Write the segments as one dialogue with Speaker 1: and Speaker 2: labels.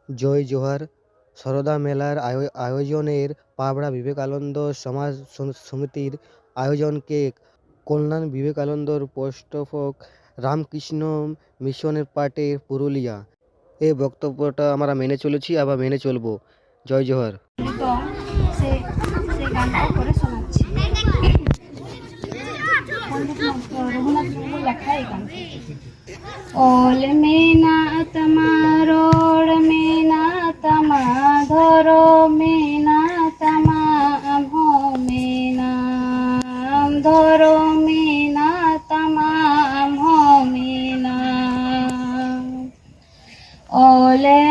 Speaker 1: জয় জোহার। সারদা মেলার আয়োজনের পাবনা বিবেকানন্দ সমাজ সমিতির আয়োজনকে কল্যাণ বিবেকানন্দর পৃষ্ঠপোষক রামকৃষ্ণ মিশনের পার্টি পুরুলিয়া। এই বক্তব্যটা আমরা মেনে চলেছি, আবার মেনে চলবো। জয় জোহার।
Speaker 2: তো সে গানটা করে শোনাচ্ছি। রঘুনাথ মুর্মুর লেখা এই গান। ওল মেনা তমা রোড মেনা তমা ধরো মেনা তমা আমো মেনা ধরো মেনা তমা আমো মেনা ওলে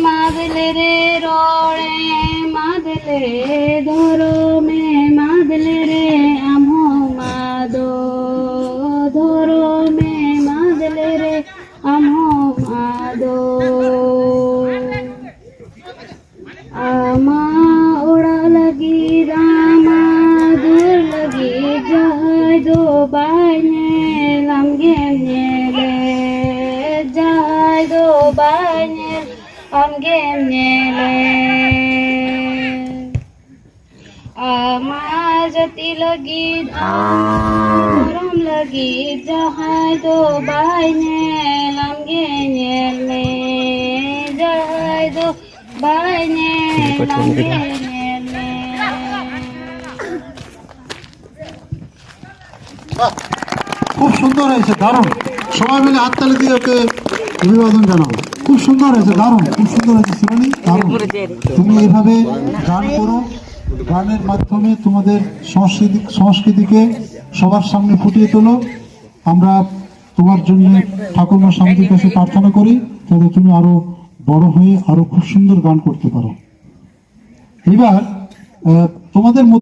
Speaker 2: মাদলে রে রোড়ে মাদলে রে ধরো মে মাদলে রে আমো মাদো ধরো মে মাদলে রে আমো মাদো আমা ওড়া লাগি রামা দূর লাগি যায় দো বাইনে লামগে নেলে যায় দো বাইনে আমগে নেলে আমা जति लगी धरम लगी जहाय दो बाइने लंगे नेले जहाय दो बाइने लंगे नेले।
Speaker 3: খুব সুন্দর হয়েছে, দারুণ। সবাই মিলে হাততালি দিয়ে ওকে অভিবাদন জানাবো। খুব সুন্দর হয়েছে, দারুণ, খুব সুন্দর হয়েছে শিবানী, দারুণ। তুমি এইভাবে গান করো, গানের মাধ্যমে তোমাদের সংস্কৃতিকে সবার সামনে ফুটিয়ে তোলো। আমরা তোমার জন্য ঠাকুরমা স্বামীজির কাছে প্রার্থনা করি যাতে তুমি আরো বড় হয়ে আরো খুব সুন্দর গান করতে পারো। এবার তোমাদের